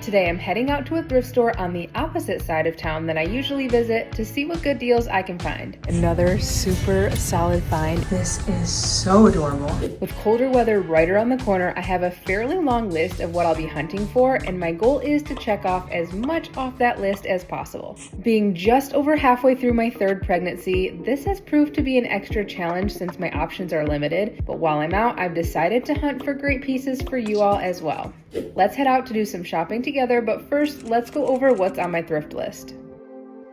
Today I'm heading out to a thrift store on the opposite side of town than I usually visit to see what good deals I can find. Another super solid find. This is so adorable. With colder weather right around the corner, I have a fairly long list of what I'll be hunting for, and my goal is to check off as much off that list as possible. Being just over halfway through my third pregnancy, this has proved to be an extra challenge since my options are limited, but while I'm out, I've decided to hunt for great pieces for you all as well. Let's head out to do some shopping together, but first, let's go over what's on my thrift list.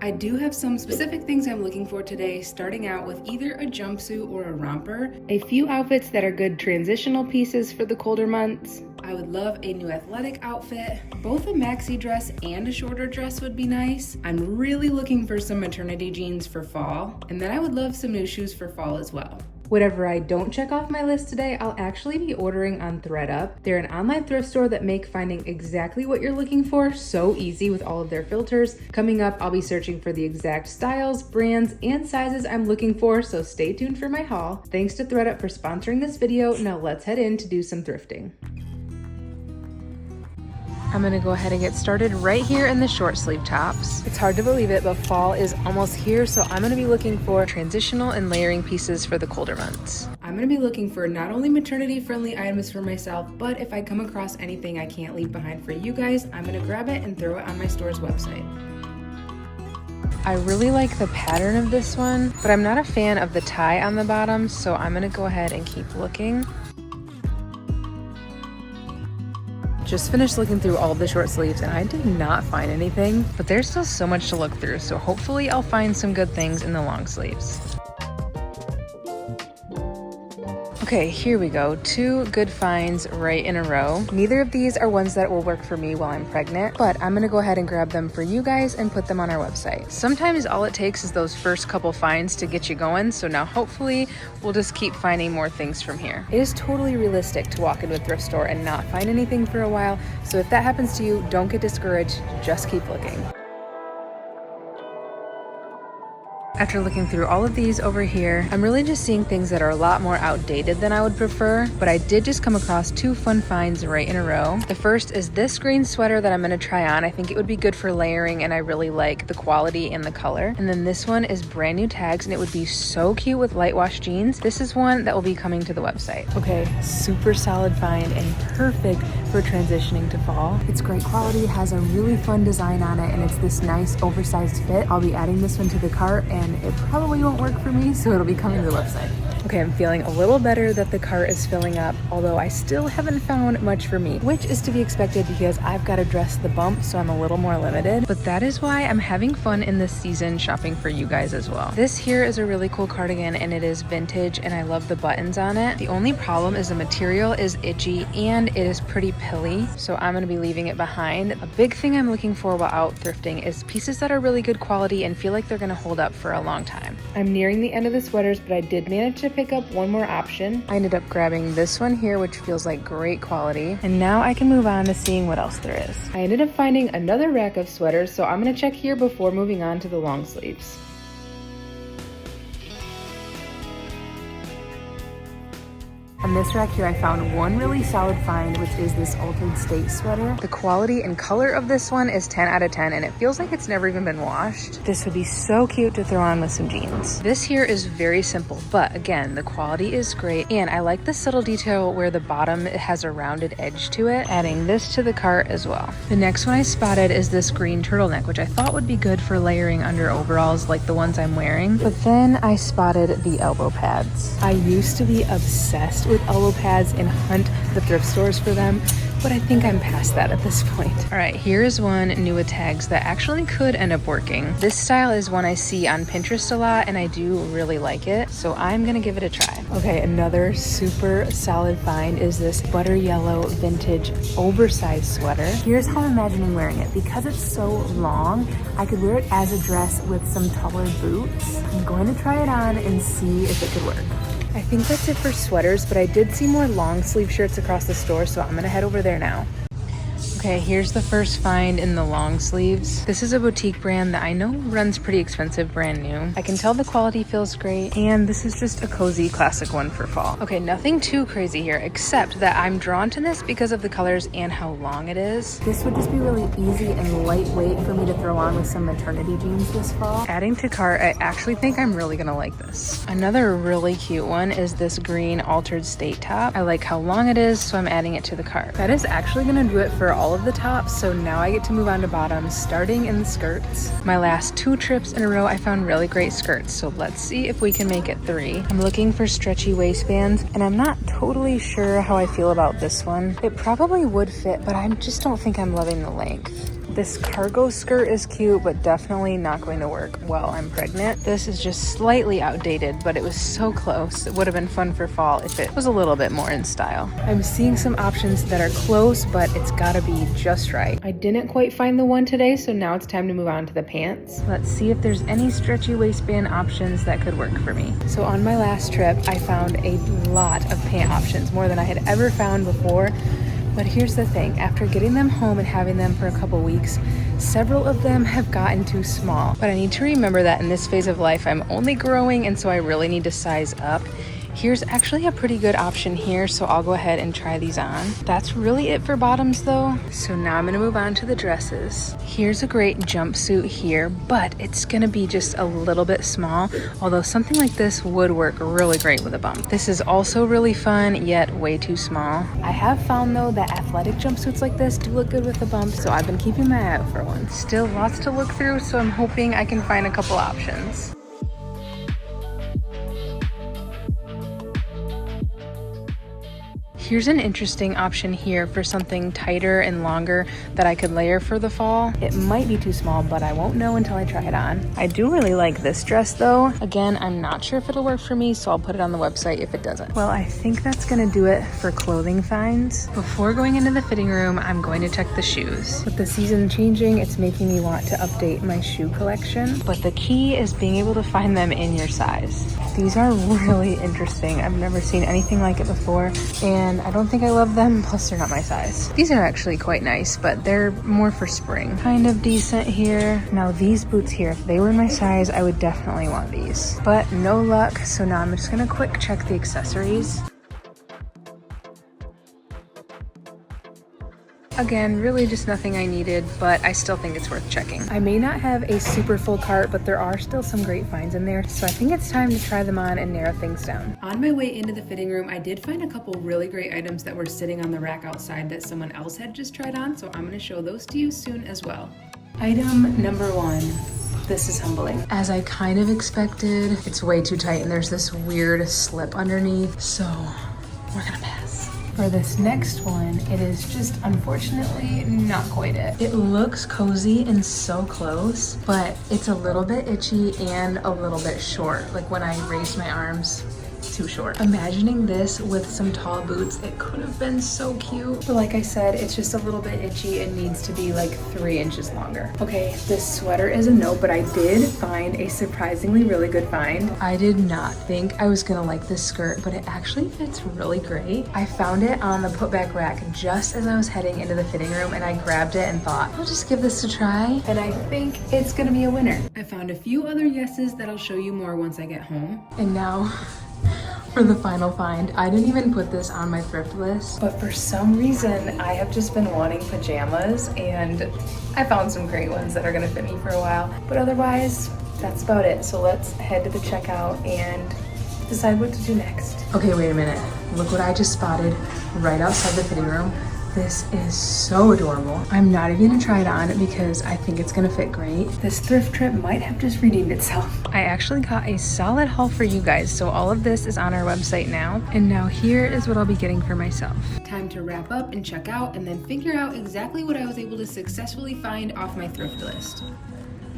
I do have some specific things I'm looking for today, starting out with either a jumpsuit or a romper, a few outfits that are good transitional pieces for the colder months. I would love a new athletic outfit. Both a maxi dress and a shorter dress would be nice. I'm really looking for some maternity jeans for fall, and then I would love some new shoes for fall as well. Whatever I don't check off my list today, I'll actually be ordering on ThredUp. They're an online thrift store that make finding exactly what you're looking for so easy with all of their filters. Coming up, I'll be searching for the exact styles, brands, and sizes I'm looking for, so stay tuned for my haul. Thanks to ThredUp for sponsoring this video. Now let's head in to do some thrifting. I'm gonna go ahead and get started right here in the short sleeve tops. It's hard to believe it, but fall is almost here, so I'm gonna be looking for transitional and layering pieces for the colder months. I'm gonna be looking for not only maternity friendly items for myself, but if I come across anything I can't leave behind for you guys, I'm gonna grab it and throw it on my store's website. I really like the pattern of this one, but I'm not a fan of the tie on the bottom, so I'm gonna go ahead and keep looking. Just finished looking through all of the short sleeves and I did not find anything, but there's still so much to look through, so hopefully I'll find some good things in the long sleeves. Okay, here we go. 2 good finds right in a row. Neither of these are ones that will work for me while I'm pregnant, but I'm gonna go ahead and grab them for you guys and put them on our website. Sometimes all it takes is those first couple finds to get you going, so now hopefully we'll just keep finding more things from here. It is totally realistic to walk into a thrift store and not find anything for a while, so if that happens to you, don't get discouraged, just keep looking. After looking through all of these over here, I'm really just seeing things that are a lot more outdated than I would prefer, but I did just come across 2 fun finds right in a row. The first is this green sweater that I'm gonna try on. I think it would be good for layering and I really like the quality and the color. And then this one is brand new tags and it would be so cute with light wash jeans. This is one that will be coming to the website. Okay, super solid find and perfect for transitioning to fall. It's great quality, has a really fun design on it, and it's this nice oversized fit. I'll be adding this one to the cart and it probably won't work for me, so it'll be coming to the website. Okay, I'm feeling a little better that the cart is filling up, although I still haven't found much for me, which is to be expected because I've got to dress the bump, so I'm a little more limited. But that is why I'm having fun in this season shopping for you guys as well. This here is a really cool cardigan and it is vintage and I love the buttons on it. The only problem is the material is itchy and it is pretty pilly, so I'm going to be leaving it behind. A big thing I'm looking for while out thrifting is pieces that are really good quality and feel like they're going to hold up for a long time. I'm nearing the end of the sweaters, but I did manage to pick up one more option. I ended up grabbing this one here, which feels like great quality. And now I can move on to seeing what else there is. I ended up finding another rack of sweaters, so I'm gonna check here before moving on to the long sleeves. On this rack here, I found one really solid find, which is this Altered State sweater. The quality and color of this one is 10 out of 10, and it feels like it's never even been washed. This would be so cute to throw on with some jeans. This here is very simple, but again, the quality is great, and I like the subtle detail where the bottom has a rounded edge to it, adding this to the cart as well. The next one I spotted is this green turtleneck, which I thought would be good for layering under overalls like the ones I'm wearing, but then I spotted the elbow pads. I used to be obsessed with elbow pads and hunt the thrift stores for them, but I think I'm past that at this point. All right, here's one new with tags that actually could end up working. This style is one I see on Pinterest a lot and I do really like it, so I'm gonna give it a try. Okay, another super solid find is this butter yellow vintage oversized sweater. Here's how I'm imagining wearing it. Because it's so long, I could wear it as a dress with some taller boots. I'm going to try it on and see if it could work. I think that's it for sweaters, but I did see more long sleeve shirts across the store, so I'm gonna head over there now. Okay, here's the first find in the long sleeves. This is a boutique brand that I know runs pretty expensive brand new. I can tell the quality feels great, and this is just a cozy classic one for fall. Okay, nothing too crazy here, except that I'm drawn to this because of the colors and how long it is. This would just be really easy and lightweight for me to throw on with some maternity jeans this fall. Adding to cart, I actually think I'm really gonna like this. Another really cute one is this green altered state top. I like how long it is, so I'm adding it to the cart. That is actually gonna do it for all of the tops, so now I get to move on to bottoms, starting in the skirts. My last 2 trips in a row, I found really great skirts, so let's see if we can make it 3. I'm looking for stretchy waistbands, and I'm not totally sure how I feel about this one. It probably would fit, but I just don't think I'm loving the length. This cargo skirt is cute, but definitely not going to work while I'm pregnant. This is just slightly outdated, but it was so close. It would have been fun for fall if it was a little bit more in style. I'm seeing some options that are close, but it's gotta be just right. I didn't quite find the one today, so now it's time to move on to the pants. Let's see if there's any stretchy waistband options that could work for me. So on my last trip, I found a lot of pant options, more than I had ever found before. But here's the thing, after getting them home and having them for a couple weeks, several of them have gotten too small. But I need to remember that in this phase of life, I'm only growing, and so I really need to size up. Here's actually a pretty good option here, so I'll go ahead and try these on. That's really it for bottoms though. So now I'm gonna move on to the dresses. Here's a great jumpsuit here, but it's gonna be just a little bit small, although something like this would work really great with a bump. This is also really fun, yet way too small. I have found though that athletic jumpsuits like this do look good with a bump, so I've been keeping my eye out for one. Still lots to look through, so I'm hoping I can find a couple options. Here's an interesting option here for something tighter and longer that I could layer for the fall. It might be too small, but I won't know until I try it on. I do really like this dress though. Again, I'm not sure if it'll work for me, so I'll put it on the website if it doesn't. Well, I think that's gonna do it for clothing finds. Before going into the fitting room, I'm going to check the shoes. With the season changing, it's making me want to update my shoe collection, but the key is being able to find them in your size. These are really interesting. I've never seen anything like it before, and I don't think I love them, plus they're not my size. These are actually quite nice, but they're more for spring. Kind of decent here. Now these boots here, if they were my size, I would definitely want these. But no luck, so now I'm just gonna quick check the accessories. Again, really just nothing I needed, but I still think it's worth checking. I may not have a super full cart, but there are still some great finds in there, so I think it's time to try them on and narrow things down. On my way into the fitting room, I did find a couple really great items that were sitting on the rack outside that someone else had just tried on, so I'm gonna show those to you soon as well. Item number 1. This is humbling. As I kind of expected, it's way too tight and there's this weird slip underneath, so we're gonna pass. For this next one, it is just unfortunately not quite it. It looks cozy and so close, but it's a little bit itchy and a little bit short. Like when I raise my arms, too short. Imagining this with some tall boots, it could have been so cute. But like I said, it's just a little bit itchy and needs to be like 3 inches longer. Okay, this sweater is a no, but I did find a surprisingly really good find. I did not think I was gonna like this skirt, but it actually fits really great. I found it on the put back rack just as I was heading into the fitting room, and I grabbed it and thought, I'll just give this a try. And I think it's gonna be a winner. I found a few other yeses that I'll show you more once I get home. And now, for the final find. I didn't even put this on my thrift list, but for some reason I have just been wanting pajamas, and I found some great ones that are gonna fit me for a while, but otherwise that's about it. So let's head to the checkout and decide what to do next. Okay, wait a minute. Look what I just spotted right outside the fitting room. This is so adorable. I'm not even gonna try it on because I think it's gonna fit great. This thrift trip might have just redeemed itself. I actually got a solid haul for you guys, so all of this is on our website now. And now here is what I'll be getting for myself. Time to wrap up and check out and then figure out exactly what I was able to successfully find off my thrift list.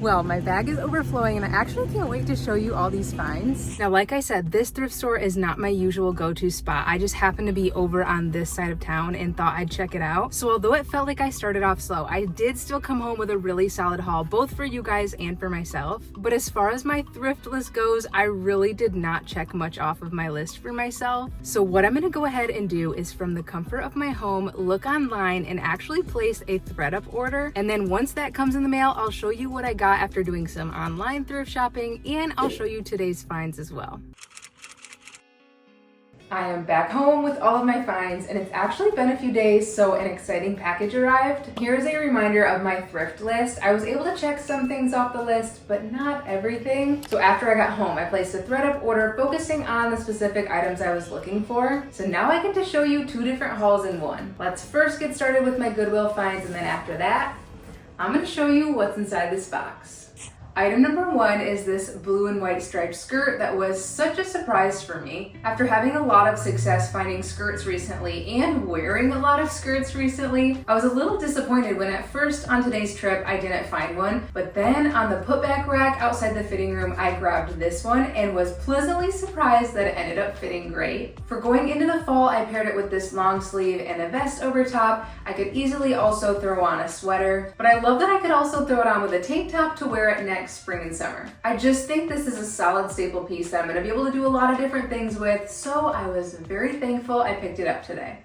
Well, my bag is overflowing and I actually can't wait to show you all these finds. Now, like I said, this thrift store is not my usual go-to spot. I just happened to be over on this side of town and thought I'd check it out. So although it felt like I started off slow, I did still come home with a really solid haul, both for you guys and for myself. But as far as my thrift list goes, I really did not check much off of my list for myself. So what I'm gonna go ahead and do is, from the comfort of my home, look online and actually place a ThredUp order. And then once that comes in the mail, I'll show you what I got after doing some online thrift shopping, and I'll show you today's finds as well. I am back home with all of my finds, and it's actually been a few days, so an exciting package arrived. Here's a reminder of my thrift list. I was able to check some things off the list, but not everything. So after I got home, I placed a ThredUp order focusing on the specific items I was looking for. So now I get to show you two different hauls in one. Let's first get started with my Goodwill finds, and then after that, I'm gonna show you what's inside this box. Item number one is this blue and white striped skirt that was such a surprise for me. After having a lot of success finding skirts recently and wearing a lot of skirts recently, I was a little disappointed when at first on today's trip I didn't find one, but then on the putback rack outside the fitting room I grabbed this one and was pleasantly surprised that it ended up fitting great. For going into the fall, I paired it with this long sleeve and a vest over top. I could easily also throw on a sweater, but I love that I could also throw it on with a tank top to wear it next spring and summer. I just think this is a solid staple piece that I'm gonna be able to do a lot of different things with, so I was very thankful I picked it up today.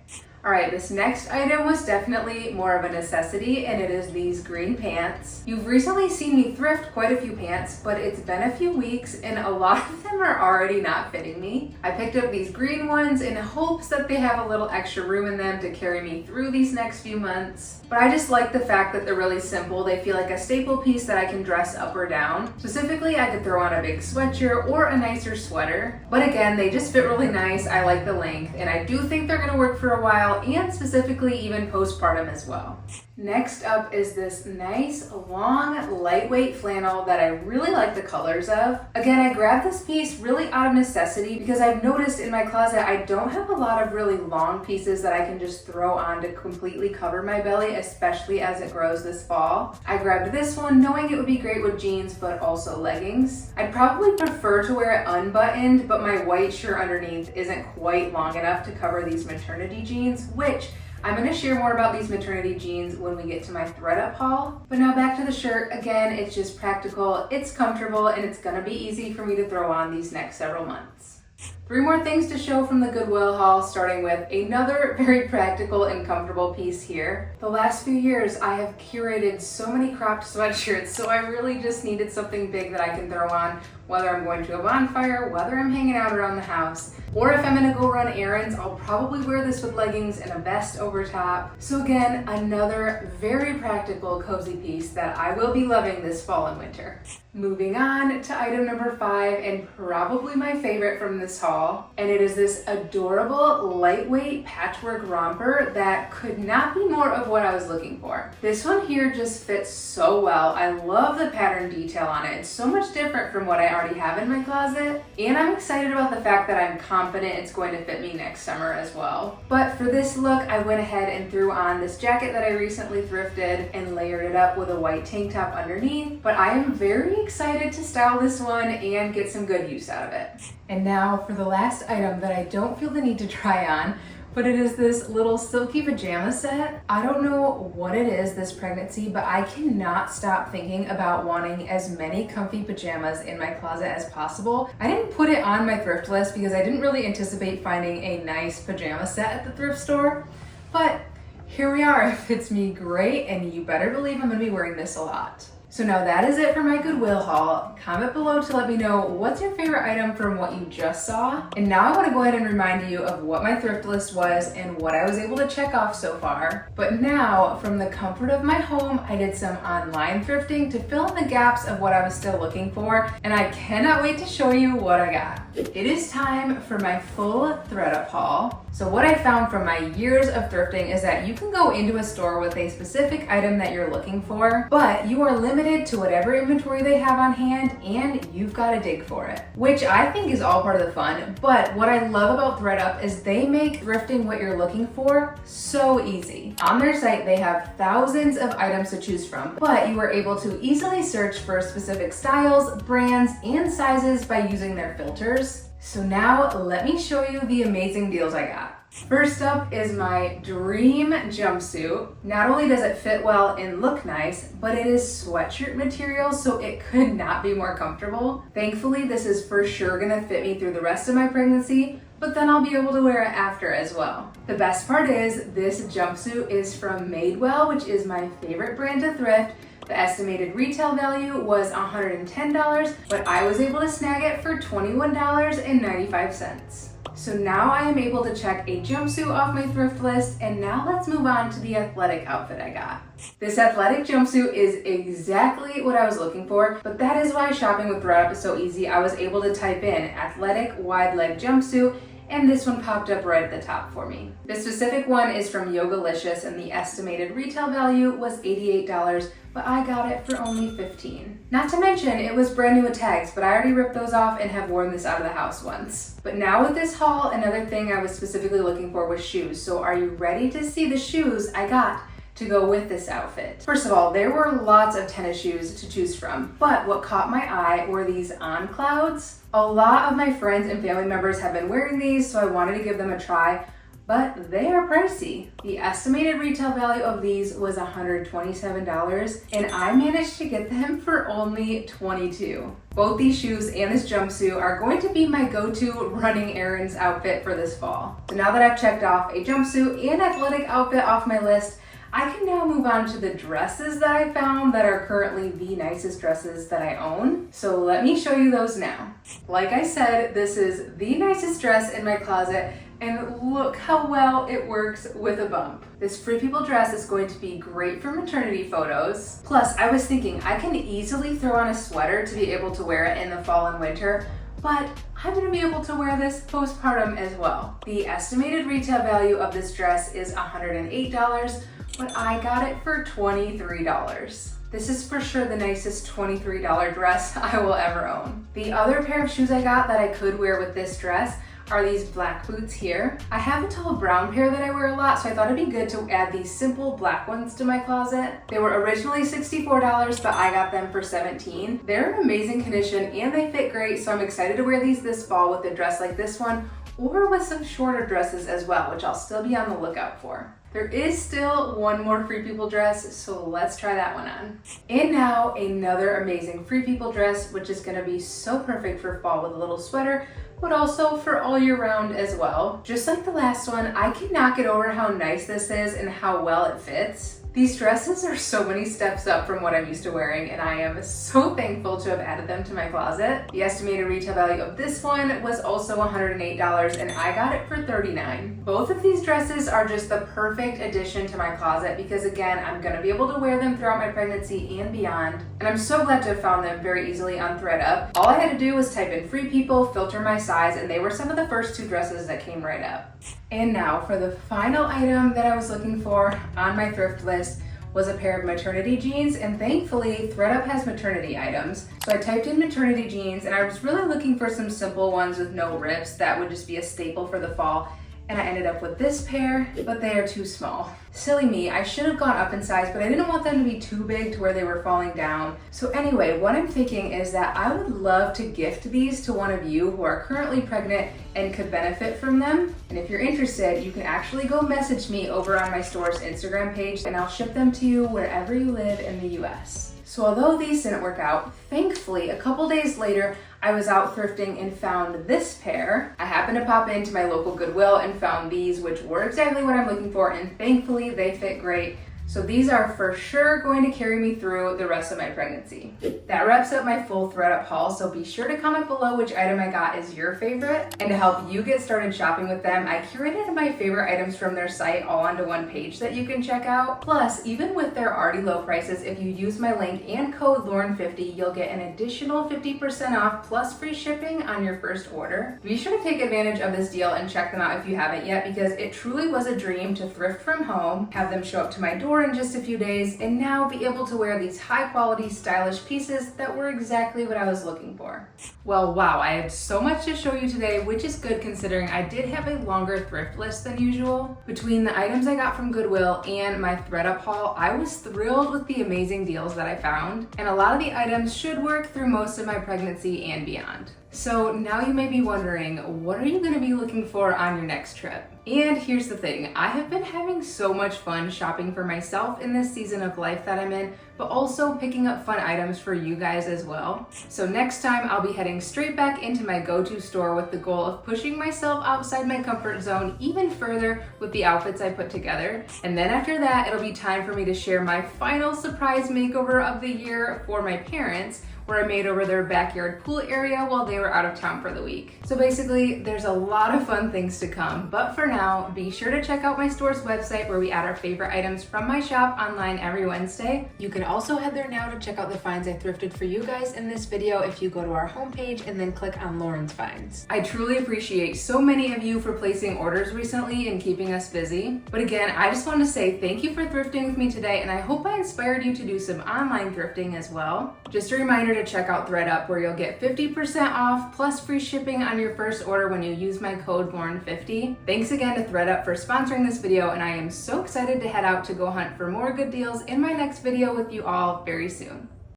All right, this next item was definitely more of a necessity, and it is these green pants. You've recently seen me thrift quite a few pants, but it's been a few weeks and a lot of them are already not fitting me. I picked up these green ones in hopes that they have a little extra room in them to carry me through these next few months. But I just like the fact that they're really simple. They feel like a staple piece that I can dress up or down. Specifically, I could throw on a big sweatshirt or a nicer sweater. But again, they just fit really nice. I like the length, and I do think they're gonna work for a while, and specifically even postpartum as well. Next up is this nice, long, lightweight flannel that I really like the colors of. Again, I grabbed this piece really out of necessity because I've noticed in my closet I don't have a lot of really long pieces that I can just throw on to completely cover my belly, especially as it grows this fall. I grabbed this one knowing it would be great with jeans but also leggings. I'd probably prefer to wear it unbuttoned, but my white shirt underneath isn't quite long enough to cover these maternity jeans, which I'm going to share more about these maternity jeans when we get to my ThredUp haul. But now back to the shirt. Again, it's just practical, it's comfortable, and it's going to be easy for me to throw on these next several months. Three more things to show from the Goodwill haul, starting with another very practical and comfortable piece here. The last few years, I have curated so many cropped sweatshirts, so I really just needed something big that I can throw on, whether I'm going to a bonfire, whether I'm hanging out around the house, or if I'm gonna go run errands, I'll probably wear this with leggings and a vest over top. So again, another very practical, cozy piece that I will be loving this fall and winter. Moving on to item number 5, and probably my favorite from this haul, and it is this adorable, lightweight patchwork romper that could not be more of what I was looking for. This one here just fits so well. I love the pattern detail on it. It's so much different from what I already have in my closet, and I'm excited about the fact that I'm confident it's going to fit me next summer as well. But for this look, I went ahead and threw on this jacket that I recently thrifted and layered it up with a white tank top underneath, but I am very excited to style this one and get some good use out of it. And now for the last item that I don't feel the need to try on, but it is this little silky pajama set. I don't know what it is this pregnancy, but I cannot stop thinking about wanting as many comfy pajamas in my closet as possible. I didn't put it on my thrift list because I didn't really anticipate finding a nice pajama set at the thrift store, but here we are. It fits me great, and you better believe I'm gonna be wearing this a lot. So now that is it for my Goodwill haul. Comment below to let me know what's your favorite item from what you just saw. And now I want to go ahead and remind you of what my thrift list was and what I was able to check off so far. But now, from the comfort of my home, I did some online thrifting to fill in the gaps of what I was still looking for, and I cannot wait to show you what I got. It is time for my full ThredUp haul. So what I found from my years of thrifting is that you can go into a store with a specific item that you're looking for, but you are limited to whatever inventory they have on hand and you've got to dig for it, which I think is all part of the fun. But what I love about ThredUp is they make thrifting what you're looking for so easy. On their site, they have thousands of items to choose from, but you are able to easily search for specific styles, brands, and sizes by using their filters. So now let me show you the amazing deals I got. First up is my dream jumpsuit. Not only does it fit well and look nice, but it is sweatshirt material, so it could not be more comfortable. Thankfully, this is for sure gonna fit me through the rest of my pregnancy, but then I'll be able to wear it after as well. The best part is this jumpsuit is from Madewell, which is my favorite brand to thrift. The estimated retail value was $110, but I was able to snag it for $21.95. So now I am able to check a jumpsuit off my thrift list, and now let's move on to the athletic outfit I got. This athletic jumpsuit is exactly what I was looking for, but that is why shopping with ThredUp is so easy. I was able to type in athletic wide leg jumpsuit, and this one popped up right at the top for me. This specific one is from Yogalicious, and the estimated retail value was $88, but I got it for only $15. Not to mention, it was brand new with tags, but I already ripped those off and have worn this out of the house once. But now with this haul, another thing I was specifically looking for was shoes. So are you ready to see the shoes I got to go with this outfit? First of all, there were lots of tennis shoes to choose from, but what caught my eye were these On Clouds. A lot of my friends and family members have been wearing these, so I wanted to give them a try, but they are pricey. The estimated retail value of these was $127, and I managed to get them for only $22. Both these shoes and this jumpsuit are going to be my go-to running errands outfit for this fall. So now that I've checked off a jumpsuit and athletic outfit off my list, I can now move on to the dresses that I found that are currently the nicest dresses that I own. So let me show you those now. Like I said, this is the nicest dress in my closet, and look how well it works with a bump. This Free People dress is going to be great for maternity photos. Plus, I was thinking I can easily throw on a sweater to be able to wear it in the fall and winter, but I'm gonna be able to wear this postpartum as well. The estimated retail value of this dress is $108, but I got it for $23. This is for sure the nicest $23 dress I will ever own. The other pair of shoes I got that I could wear with this dress are these black boots here. I have a tall brown pair that I wear a lot, so I thought it'd be good to add these simple black ones to my closet. They were originally $64, but I got them for $17. They're in amazing condition and they fit great, so I'm excited to wear these this fall with a dress like this one, or with some shorter dresses as well, which I'll still be on the lookout for. There is still one more Free People dress, so let's try that one on. And now another amazing Free People dress, which is gonna be so perfect for fall with a little sweater, but also for all year round as well. Just like the last one, I cannot get over how nice this is and how well it fits. These dresses are so many steps up from what I'm used to wearing, and I am so thankful to have added them to my closet. The estimated retail value of this one was also $108, and I got it for $39. Both of these dresses are just the perfect addition to my closet because, again, I'm gonna be able to wear them throughout my pregnancy and beyond, and I'm so glad to have found them very easily on ThredUp. All I had to do was type in Free People, filter my size, and they were some of the first two dresses that came right up. And now for the final item that I was looking for on my thrift list was a pair of maternity jeans, and thankfully ThredUp has maternity items. So I typed in maternity jeans, and I was really looking for some simple ones with no rips that would just be a staple for the fall, and I ended up with this pair, but they are too small. Silly me, I should have gone up in size, but I didn't want them to be too big to where they were falling down. So anyway, what I'm thinking is that I would love to gift these to one of you who are currently pregnant and could benefit from them. And if you're interested, you can actually go message me over on my store's Instagram page, and I'll ship them to you wherever you live in the US. So although these didn't work out, thankfully a couple days later, I was out thrifting and found this pair. I happened to pop into my local Goodwill and found these, which were exactly what I'm looking for, and thankfully they fit great. So these are for sure going to carry me through the rest of my pregnancy. That wraps up my full ThredUp haul, so be sure to comment below which item I got is your favorite. And to help you get started shopping with them, I curated my favorite items from their site all onto one page that you can check out. Plus, even with their already low prices, if you use my link and code Lauren50, you'll get an additional 50% off plus free shipping on your first order. Be sure to take advantage of this deal and check them out if you haven't yet, because it truly was a dream to thrift from home, have them show up to my door in just a few days, and now be able to wear these high quality, stylish pieces that were exactly what I was looking for. Well, wow, I had so much to show you today, which is good considering I did have a longer thrift list than usual. Between the items I got from Goodwill and my ThredUp haul, I was thrilled with the amazing deals that I found, and a lot of the items should work through most of my pregnancy and beyond. So now you may be wondering, what are you going to be looking for on your next trip? And here's the thing, I have been having so much fun shopping for myself in this season of life that I'm in, but also picking up fun items for you guys as well. So next time I'll be heading straight back into my go-to store with the goal of pushing myself outside my comfort zone even further with the outfits I put together. And then after that, it'll be time for me to share my final surprise makeover of the year for my parents, where I made over their backyard pool area while they were out of town for the week. So basically, there's a lot of fun things to come, but for now, be sure to check out my store's website where we add our favorite items from my shop online every Wednesday. You can also head there now to check out the finds I thrifted for you guys in this video if you go to our homepage and then click on Lauren's Finds. I truly appreciate so many of you for placing orders recently and keeping us busy. But again, I just want to say thank you for thrifting with me today, and I hope I inspired you to do some online thrifting as well. Just a reminder to check out ThredUp, where you'll get 50% off plus free shipping on your first order when you use my code Lauren50. Thanks again to ThredUp for sponsoring this video, and I am so excited to head out to go hunt for more good deals in my next video with you all very soon.